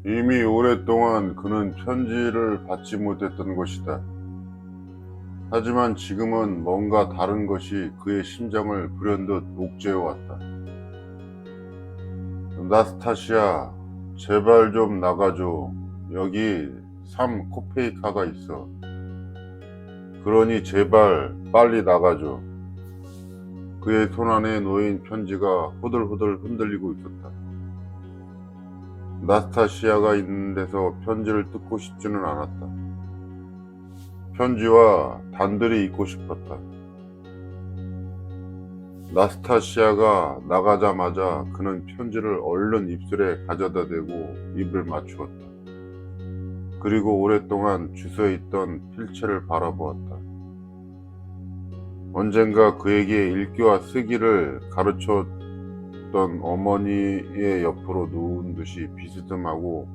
이미 오랫동안 그는 편지를 받지 못했던 것이다. 하지만 지금은 뭔가 다른 것이 그의 심장을 불현듯 옥죄어왔다. 나스타시아, 제발 좀 나가줘. 여기 3 코페이카가 있어. 그러니 제발 빨리 나가줘. 그의 손 안에 놓인 편지가 후들후들 흔들리고 있었다. 나스타시아가 있는 데서 편지를 뜯고 싶지는 않았다. 편지와 단둘이 있고 싶었다. 나스타시아가 나가자마자 그는 편지를 얼른 입술에 가져다 대고 입을 맞추었다. 그리고 오랫동안 주저에 있던 필체를 바라보았다. 언젠가 그에게 읽기와 쓰기를 가르쳤던 어머니의 옆으로 누운 듯이 비스듬하고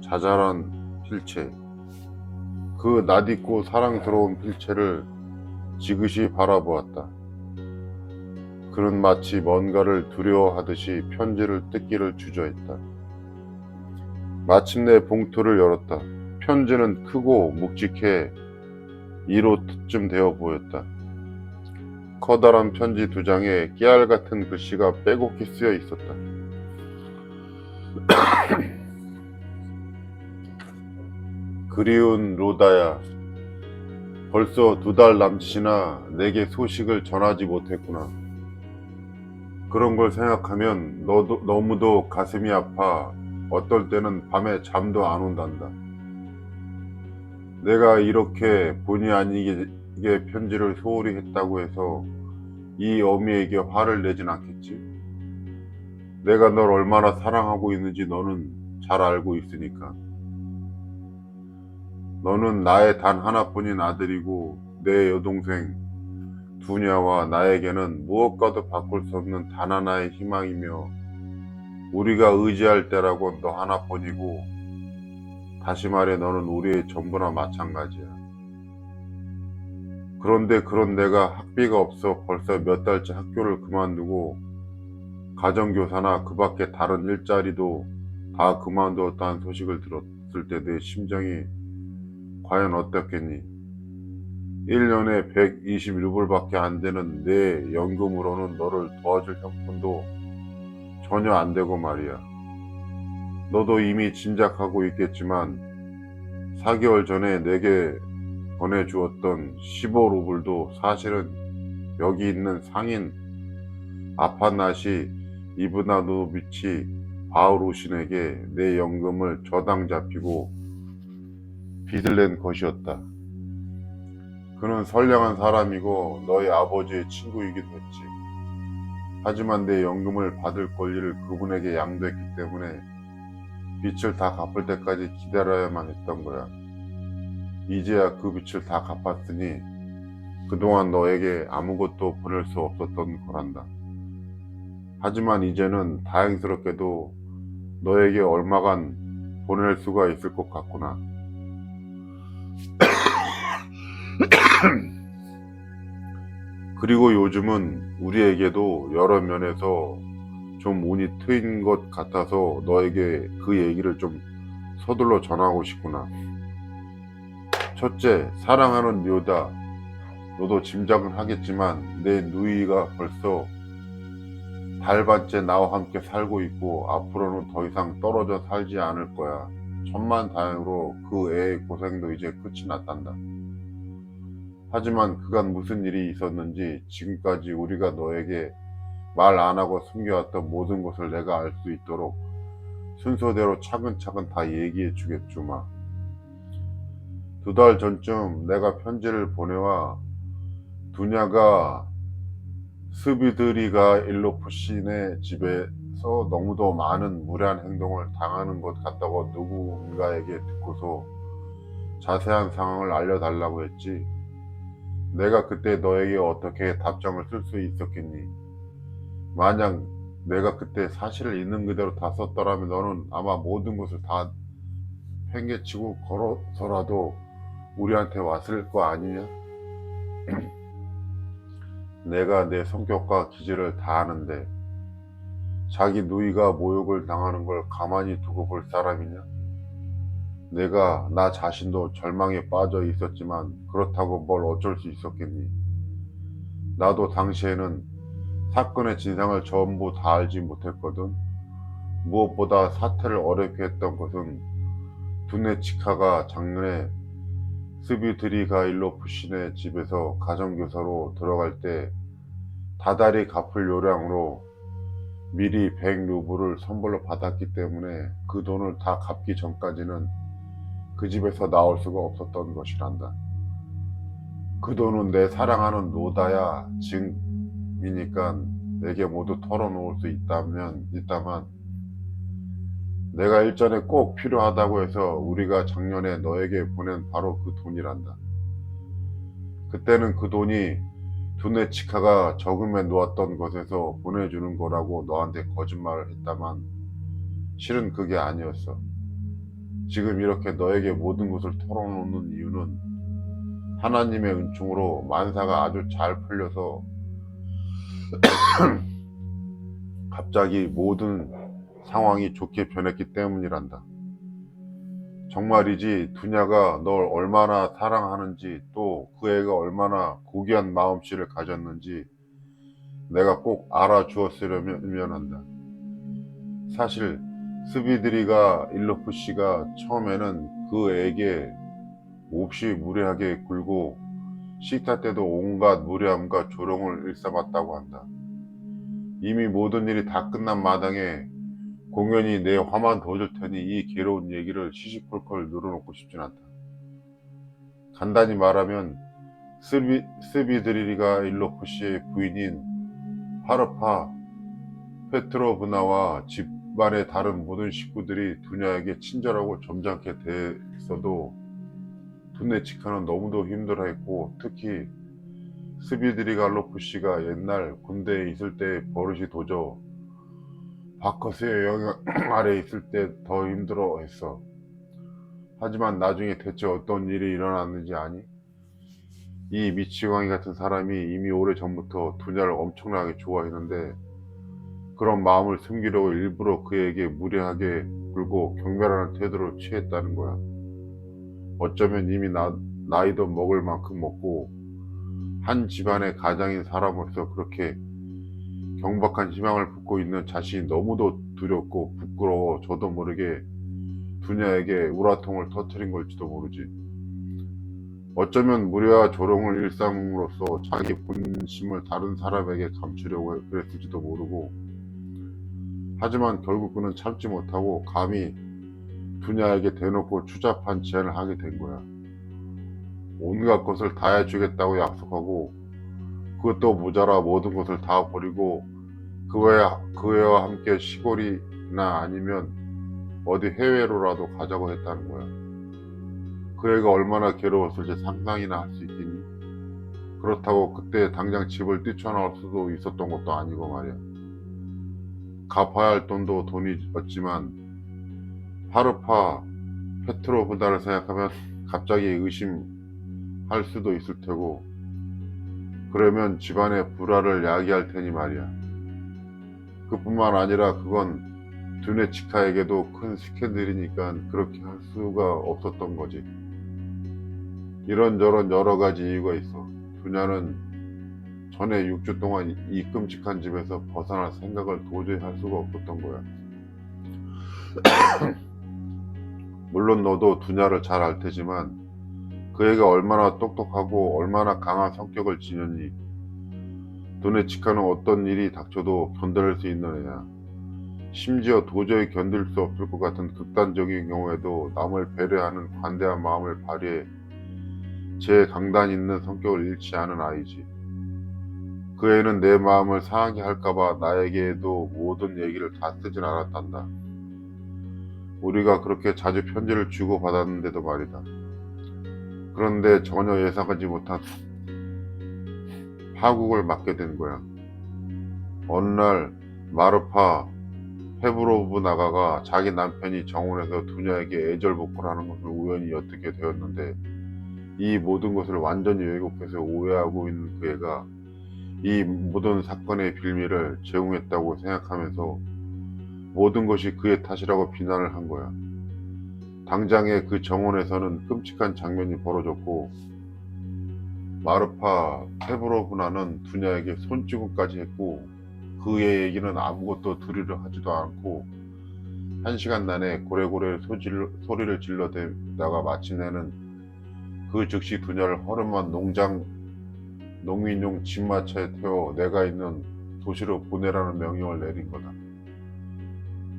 자잘한 필체, 그 낯익고 사랑스러운 필체를 지그시 바라보았다. 그는 마치 뭔가를 두려워하듯이 편지를 뜯기를 주저했다. 마침내 봉투를 열었다. 편지는 크고 묵직해 2호쯤 되어 보였다. 커다란 편지 2장에 깨알 같은 글씨가 빼곡히 쓰여 있었다. 그리운 로다야, 벌써 2달 남짓이나 내게 소식을 전하지 못했구나. 그런 걸 생각하면 너무도 가슴이 아파 어떨 때는 밤에 잠도 안 온단다. 내가 이렇게 본의 아니게 편지를 소홀히 했다고 해서 이 어미에게 화를 내진 않겠지? 내가 널 얼마나 사랑하고 있는지 너는 잘 알고 있으니까. 너는 나의 단 하나뿐인 아들이고 내 여동생 두냐와 나에게는 무엇과도 바꿀 수 없는 단 하나의 희망이며 우리가 의지할 때라곤 너 하나뿐이고, 다시 말해 너는 우리의 전부나 마찬가지야. 그런데 그런 내가 학비가 없어 벌써 몇 달째 학교를 그만두고 가정교사나 그 밖에 다른 일자리도 다 그만두었다는 소식을 들었을 때 내 심정이 과연 어떻겠니? 1년에 121불밖에 안 되는 내 연금으로는 너를 도와줄 형편도 전혀 안 되고 말이야. 너도 이미 짐작하고 있겠지만 4개월 전에 내게 보내주었던 15루블도 사실은 여기 있는 상인 아파나시 이브나노비치 바우루신에게 내 연금을 저당 잡히고 빚을 낸 것이었다. 그는 선량한 사람이고 너희 아버지의 친구이기도 했지. 하지만 내 연금을 받을 권리를 그분에게 양도했기 때문에 빚을 다 갚을 때까지 기다려야만 했던 거야. 이제야 그 빚을 다 갚았으니 그동안 너에게 아무것도 보낼 수 없었던 거란다. 하지만 이제는 다행스럽게도 너에게 얼마간 보낼 수가 있을 것 같구나. 그리고 요즘은 우리에게도 여러 면에서 좀 운이 트인 것 같아서 너에게 그 얘기를 좀 서둘러 전하고 싶구나. 첫째, 사랑하는 료다. 너도 짐작은 하겠지만 내 누이가 벌써 달반째 나와 함께 살고 있고 앞으로는 더 이상 떨어져 살지 않을 거야. 천만다행으로 그 애의 고생도 이제 끝이 났단다. 하지만 그간 무슨 일이 있었는지 지금까지 우리가 너에게 말 안 하고 숨겨왔던 모든 것을 내가 알 수 있도록 순서대로 차근차근 다 얘기해 주겠주마. 2달 전쯤 내가 편지를 보내와 두냐가 스비드리가 일로푸신의 집에서 너무도 많은 무례한 행동을 당하는 것 같다고 누군가에게 듣고서 자세한 상황을 알려달라고 했지. 내가 그때 너에게 어떻게 답장을 쓸 수 있었겠니? 만약 내가 그때 사실을 있는 그대로 다 썼더라면 너는 아마 모든 것을 다 팽개치고 걸어서라도 우리한테 왔을 거 아니냐? 내가 내 성격과 기질을 다 아는데 자기 누이가 모욕을 당하는 걸 가만히 두고 볼 사람이냐? 내가 나 자신도 절망에 빠져 있었지만 그렇다고 뭘 어쩔 수 있었겠니? 나도 당시에는 사건의 진상을 전부 다 알지 못했거든. 무엇보다 사태를 어렵게 했던 것은 두네 치카가 작년에 스비드리가일로프신의 집에서 가정교사로 들어갈 때 다달이 갚을 요량으로 미리 100루블을 선불로 받았기 때문에 그 돈을 다 갚기 전까지는 그 집에서 나올 수가 없었던 것이란다. 그 돈은 내 사랑하는 노다야 증이니까 내게 모두 털어놓을 수 있다만 내가 일전에 꼭 필요하다고 해서 우리가 작년에 너에게 보낸 바로 그 돈이란다. 그때는 그 돈이 두네 치카가 저금해 놓았던 것에서 보내주는 거라고 너한테 거짓말을 했다만 실은 그게 아니었어. 지금 이렇게 너에게 모든 것을 털어놓는 이유는 하나님의 은총으로 만사가 아주 잘 풀려서 갑자기 모든 상황이 좋게 변했기 때문이란다. 정말이지 두냐가 널 얼마나 사랑하는지 또 그 애가 얼마나 고귀한 마음씨를 가졌는지 내가 꼭 알아주었으려면 한다. 사실 스비드리가 일로프 씨가 처음에는 그 애에게 몹시 무례하게 굴고 식사 때도 온갖 무례함과 조롱을 일삼았다고 한다. 이미 모든 일이 다 끝난 마당에 공연히 내 화만 더 줄 테니 이 괴로운 얘기를 시시콜콜 늘어놓고 싶진 않다. 간단히 말하면 스비드리가 일로프 씨의 부인인 파르파 페트로브나와 집안의 다른 모든 식구들이 두냐에게 친절하고 점잖게 대했어도 두네치카는 너무도 힘들어했고 특히 스비드리갈로프 씨가 옛날 군대에 있을 때의 버릇이 도저 바커스의 영향 아래 있을 때 더 힘들어했어. 하지만 나중에 대체 어떤 일이 일어났는지 아니? 이 미치광이 같은 사람이 이미 오래전부터 두냐를 엄청나게 좋아했는데 그런 마음을 숨기려고 일부러 그에게 무례하게 굴고 경멸하는 태도를 취했다는 거야. 어쩌면 이미 나이도 먹을 만큼 먹고 한 집안의 가장인 사람으로서 그렇게 경박한 희망을 품고 있는 자신이 너무도 두렵고 부끄러워 저도 모르게 두냐에게 우라통을 터뜨린 걸지도 모르지. 어쩌면 무례와 조롱을 일삼으로써 자기 본심을 다른 사람에게 감추려고 그랬을지도 모르고 하지만 결국 그는 참지 못하고 감히 두냐에게 대놓고 추잡한 제안을 하게 된 거야. 온갖 것을 다 해주겠다고 약속하고 그것도 모자라 모든 것을 다 버리고 그 애와 함께 시골이나 아니면 어디 해외로라도 가자고 했다는 거야. 그 애가 얼마나 괴로웠을지 상상이나 할 수 있겠니? 그렇다고 그때 당장 집을 뛰쳐나올 수도 있었던 것도 아니고 말이야. 갚아야 할 돈도 돈이었지만 파르파 페트로브나를 생각하면 갑자기 의심할 수도 있을 테고 그러면 집안의 불화를 야기할 테니 말이야. 그뿐만 아니라 그건 두네치카에게도 큰 스캔들이니까 그렇게 할 수가 없었던 거지. 이런저런 여러 가지 이유가 있어. 두냐는 전에 6주 동안 이 끔찍한 집에서 벗어날 생각을 도저히 할 수가 없었던 거야. 물론 너도 두냐를 잘 알 테지만 그 애가 얼마나 똑똑하고 얼마나 강한 성격을 지녔니. 두네치카는 어떤 일이 닥쳐도 견뎌낼 수 있는 애야. 심지어 도저히 견딜 수 없을 것 같은 극단적인 경우에도 남을 배려하는 관대한 마음을 발휘해 제 강단 있는 성격을 잃지 않은 아이지. 그 애는 내 마음을 상하게 할까봐 나에게도 모든 얘기를 다 쓰진 않았단다. 우리가 그렇게 자주 편지를 주고받았는데도 말이다. 그런데 전혀 예상하지 못한 파국을 맞게 된 거야. 어느 날 마르파 페브로브나가가 자기 남편이 정원에서 두냐에게 애절복구를 하는 것을 우연히 엿듣게 되었는데 이 모든 것을 완전히 왜곡해서 오해하고 있는 그 애가 이 모든 사건의 빌미를 제공했다고 생각하면서 모든 것이 그의 탓이라고 비난을 한 거야. 당장에 그 정원에서는 끔찍한 장면이 벌어졌고 마르파 페브로브나는 두냐에게 손찌검까지 했고 그의 얘기는 아무것도 들으려 하지도 않고 1시간 내내 고래고래 소리를 질러대다가 마침내는 그 즉시 두냐를 허름한 농민용 집마차에 태워 내가 있는 도시로 보내라는 명령을 내린 거다.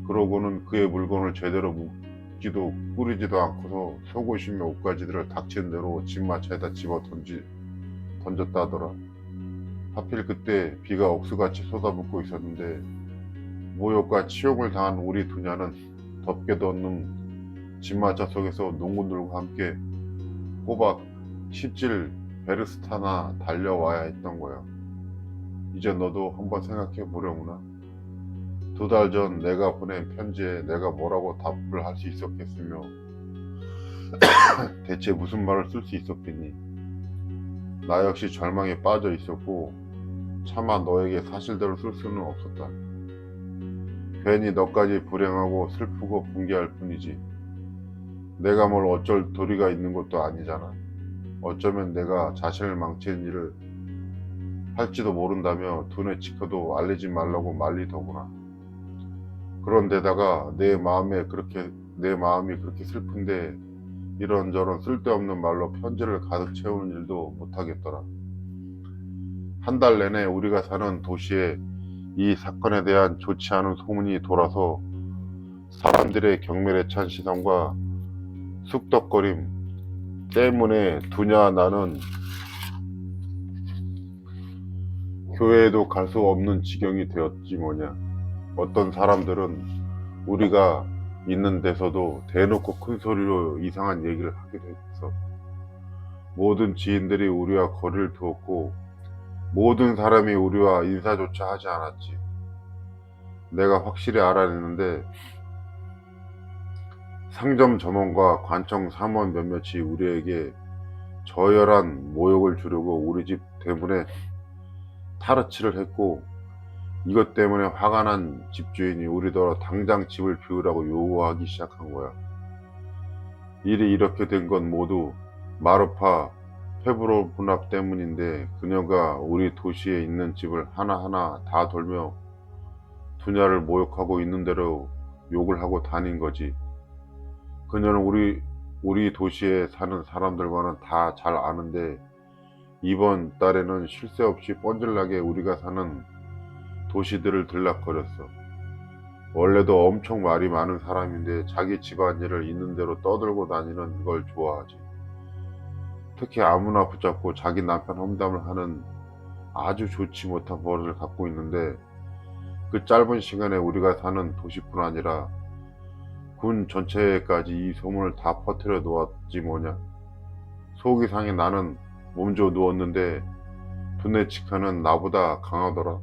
그러고는 그의 물건을 제대로 묶지도 꾸리지도 않고서 속옷이며 옷가지들을 닥치는 대로 집마차에다 집어 던졌다 하더라. 하필 그때 비가 억수같이 쏟아붓고 있었는데 모욕과 치욕을 당한 우리 두냐는 덥게도 없는 집마차 속에서 농군들과 함께 꼬박 10질 베르스타나 달려와야 했던 거야. 이제 너도 한번 생각해 보려구나. 2달 전 내가 보낸 편지에 내가 뭐라고 답을 할 수 있었겠으며 대체 무슨 말을 쓸 수 있었겠니? 나 역시 절망에 빠져 있었고 차마 너에게 사실대로 쓸 수는 없었다. 괜히 너까지 불행하고 슬프고 분개할 뿐이지. 내가 뭘 어쩔 도리가 있는 것도 아니잖아. 어쩌면 내가 자신을 망치는 일을 할지도 모른다며 두뇌 치켜도 알리지 말라고 말리더구나. 그런데다가 내 마음이 그렇게 슬픈데 이런저런 쓸데없는 말로 편지를 가득 채우는 일도 못하겠더라. 1달 내내 우리가 사는 도시에 이 사건에 대한 좋지 않은 소문이 돌아서 사람들의 경멸에 찬 시선과 쑥덕거림 때문에 두냐 나는 교회에도 갈 수 없는 지경이 되었지 뭐냐. 어떤 사람들은 우리가 있는 데서도 대놓고 큰 소리로 이상한 얘기를 하기도 했어. 모든 지인들이 우리와 거리를 두었고 모든 사람이 우리와 인사조차 하지 않았지. 내가 확실히 알아냈는데 상점 점원과 관청 사무원 몇몇이 우리에게 저열한 모욕을 주려고 우리 집 대문에 타르치를 했고 이것 때문에 화가 난 집주인이 우리더러 당장 집을 비우라고 요구하기 시작한 거야. 일이 이렇게 된 건 모두 마르파 페브로브나 때문인데 그녀가 우리 도시에 있는 집을 하나하나 다 돌며 두냐를 모욕하고 있는 대로 욕을 하고 다닌 거지. 그녀는 우리 도시에 사는 사람들과는 다 잘 아는데 이번 달에는 쉴 새 없이 뻔질나게 우리가 사는 도시들을 들락거렸어. 원래도 엄청 말이 많은 사람인데 자기 집안일을 있는 대로 떠들고 다니는 걸 좋아하지. 특히 아무나 붙잡고 자기 남편 험담을 하는 아주 좋지 못한 버릇을 갖고 있는데 그 짧은 시간에 우리가 사는 도시뿐 아니라 군 전체에까지 이 소문을 다 퍼뜨려 놓았지 뭐냐. 속이 상해 나는 몸져 누웠는데 두네치카는 나보다 강하더라.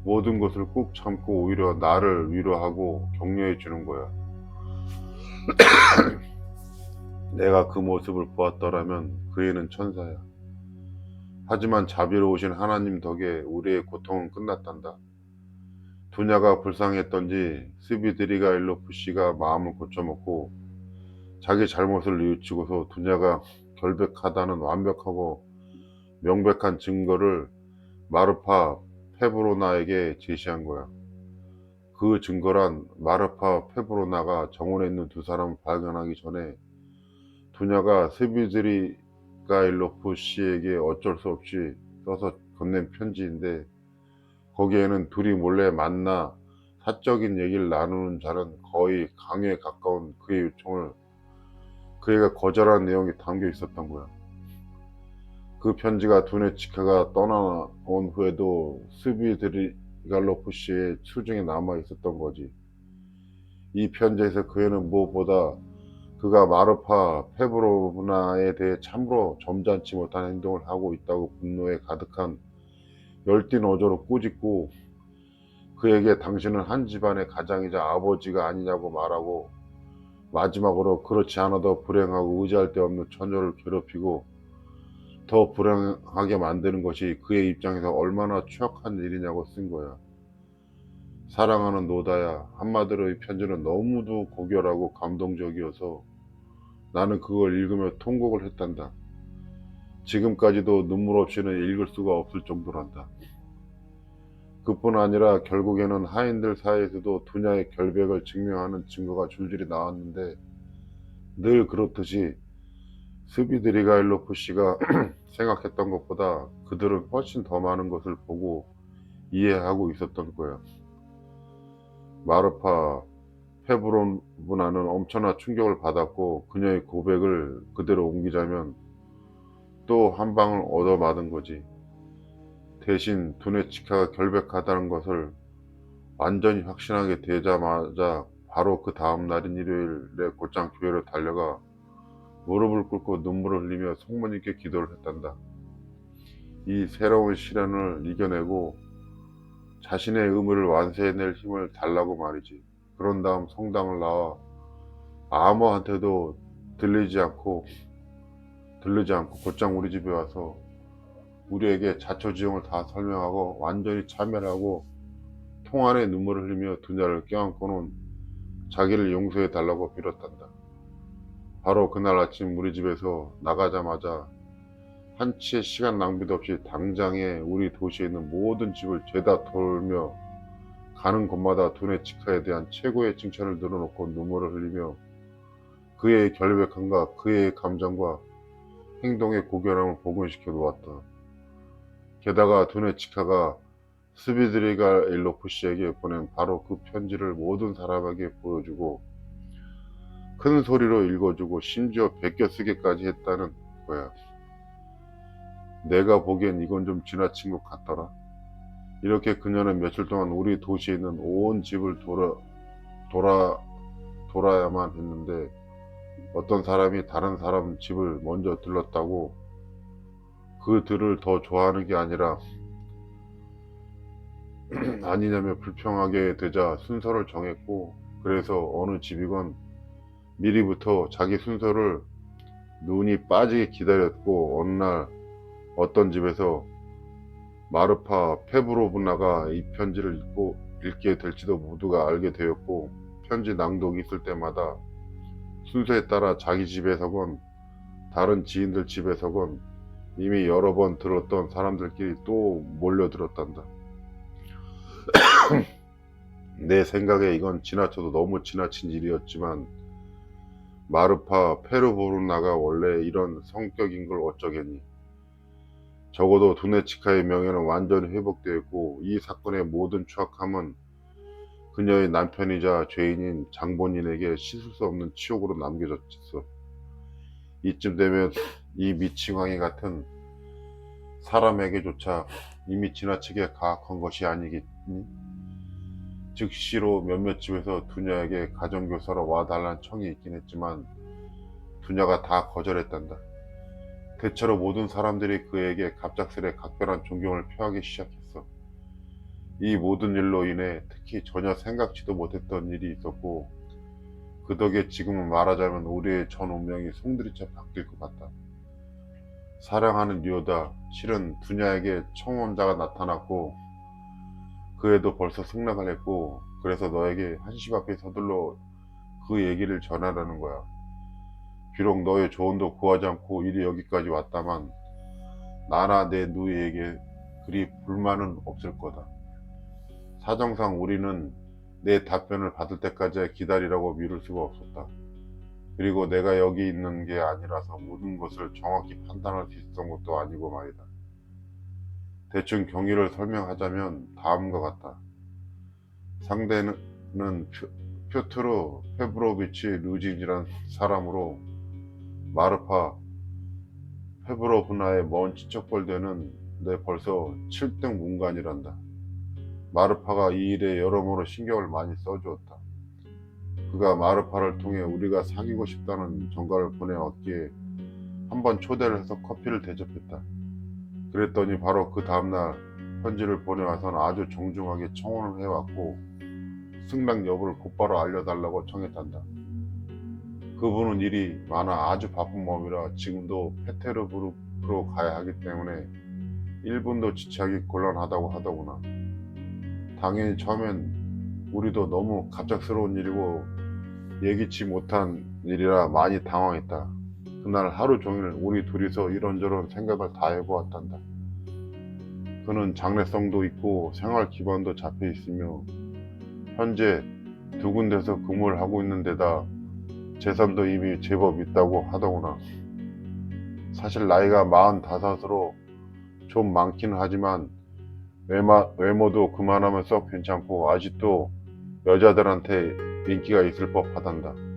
모든 것을 꾹 참고 오히려 나를 위로하고 격려해 주는 거야. 내가 그 모습을 보았더라면 그 애는 천사야. 하지만 자비로우신 하나님 덕에 우리의 고통은 끝났단다. 두냐가 불쌍했던지 스비드리가일로프 씨가 마음을 고쳐먹고 자기 잘못을 뉘우치고서 두냐가 결백하다는 완벽하고 명백한 증거를 마르파 페브로나에게 제시한 거야. 그 증거란 마르파 페브로나가 정원에 있는 2사람을 발견하기 전에 두냐가 스비드리가일로프 씨에게 어쩔 수 없이 써서 건넨 편지인데 거기에는 둘이 몰래 만나 사적인 얘기를 나누는 자는 거의 강요에 가까운 그의 요청을 그 애가 거절한 내용이 담겨 있었던 거야. 그 편지가 두네치카가 떠나온 후에도 스비드리갈로프 씨의 수중에 남아 있었던 거지. 이 편지에서 그 애는 무엇보다 그가 마르파 페브로브나에 대해 참으로 점잖지 못한 행동을 하고 있다고 분노에 가득한 열띤 어조로 꾸짖고 그에게 당신은 한 집안의 가장이자 아버지가 아니냐고 말하고 마지막으로 그렇지 않아도 불행하고 의지할 데 없는 처녀를 괴롭히고 더 불행하게 만드는 것이 그의 입장에서 얼마나 추악한 일이냐고 쓴 거야. 사랑하는 노다야, 한마디로 이 편지는 너무도 고결하고 감동적이어서 나는 그걸 읽으며 통곡을 했단다. 지금까지도 눈물 없이는 읽을 수가 없을 정도란다. 그뿐 아니라 결국에는 하인들 사이에서도 두냐의 결백을 증명하는 증거가 줄줄이 나왔는데, 늘 그렇듯이 스비드리가일로프 씨가 생각했던 것보다 그들은 훨씬 더 많은 것을 보고 이해하고 있었던 거야. 마르파 페브로브나는 엄청난 충격을 받았고, 그녀의 고백을 그대로 옮기자면 또 한 방을 얻어맞은 거지. 대신 두네치카가 결백하다는 것을 완전히 확신하게 되자마자 바로 그 다음 날인 일요일에 곧장 교회로 달려가 무릎을 꿇고 눈물을 흘리며 성모님께 기도를 했단다. 이 새로운 시련을 이겨내고 자신의 의무를 완수해낼 힘을 달라고 말이지. 그런 다음 성당을 나와 아무한테도 들리지 않고 곧장 우리 집에 와서 우리에게 자초지종을 다 설명하고 완전히 참여하고 통 안에 눈물을 흘리며 두냐를 껴안고는 자기를 용서해 달라고 빌었단다. 바로 그날 아침 우리 집에서 나가자마자 한치의 시간 낭비도 없이 당장에 우리 도시에 있는 모든 집을 죄다 돌며 가는 곳마다 두네치카에 대한 최고의 칭찬을 늘어놓고 눈물을 흘리며 그의 결백함과 그의 감정과 행동의 고결함을 복원시켜 놓았다. 게다가 두네치카가 스비드리가 일로프 씨에게 보낸 바로 그 편지를 모든 사람에게 보여주고 큰 소리로 읽어주고 심지어 베껴 쓰기까지 했다는 거야. 내가 보기엔 이건 좀 지나친 것 같더라. 이렇게 그녀는 며칠 동안 우리 도시에 있는 온 집을 돌아야만 했는데, 어떤 사람이 다른 사람 집을 먼저 들렀다고 그들을 더 좋아하는 게 아니라 아니냐며 불평하게 되자 순서를 정했고, 그래서 어느 집이건 미리부터 자기 순서를 눈이 빠지게 기다렸고, 어느 날 어떤 집에서 마르파 페브로브나가 이 편지를 읽게 될지도 모두가 알게 되었고, 편지 낭독이 있을 때마다 순서에 따라 자기 집에서건 다른 지인들 집에서건 이미 여러 번 들었던 사람들끼리 또 몰려들었단다. 내 생각에 이건 지나쳐도 너무 지나친 일이었지만 마르파 페르보르나가 원래 이런 성격인 걸 어쩌겠니. 적어도 두네치카의 명예는 완전히 회복되었고, 이 사건의 모든 추악함은 그녀의 남편이자 죄인인 장본인에게 씻을 수 없는 치욕으로 남겨졌어. 이쯤 되면 이 미치광이 같은 사람에게조차 이미 지나치게 가혹한 것이 아니겠니? 즉시로 몇몇 집에서 두냐에게 가정교사로 와달란 청이 있긴 했지만 두냐가 다 거절했단다. 대체로 모든 사람들이 그에게 갑작스레 각별한 존경을 표하기 시작했어. 이 모든 일로 인해 특히 전혀 생각지도 못했던 일이 있었고, 그 덕에 지금은 말하자면 우리의 전 운명이 송두리째 바뀔 것 같다. 사랑하는 리오다, 실은 두냐에게 청혼자가 나타났고 그 애도 벌써 승낙을 했고, 그래서 너에게 한시 앞에 서둘러 그 얘기를 전하라는 거야. 비록 너의 조언도 구하지 않고 일이 여기까지 왔다만 나나 내 누이에게 그리 불만은 없을 거다. 사정상 우리는 내 답변을 받을 때까지 기다리라고 미룰 수가 없었다. 그리고 내가 여기 있는 게 아니라서 모든 것을 정확히 판단할 수 있었던 것도 아니고 말이다. 대충 경위를 설명하자면 다음과 같다. 상대는 표트로 페브로비치 루진이란 사람으로 마르파 페브로브나의 먼 친척벌되는 내 벌써 7등 문관이란다. 마르파가 이 일에 여러모로 신경을 많이 써주었다. 그가 마르파를 통해 우리가 사귀고 싶다는 전가를 보내왔기에 한번 초대를 해서 커피를 대접했다. 그랬더니 바로 그 다음날 편지를 보내와서는 아주 정중하게 청혼을 해왔고 승낙 여부를 곧바로 알려달라고 청했단다. 그분은 일이 많아 아주 바쁜 몸이라 지금도 페테르부르크로 가야 하기 때문에 1분도 지체하기 곤란하다고 하더구나. 당연히 처음엔 우리도 너무 갑작스러운 일이고 예기치 못한 일이라 많이 당황했다. 그날 하루 종일 우리 둘이서 이런저런 생각을 다 해보았단다. 그는 장래성도 있고 생활 기반도 잡혀 있으며 현재 두 군데서 근무를 하고 있는 데다 재산도 이미 제법 있다고 하더구나. 사실 나이가 45으로 좀 많기는 하지만 외모도 그만하면 썩 괜찮고 아직도 여자들한테 인기가 있을 법하단다.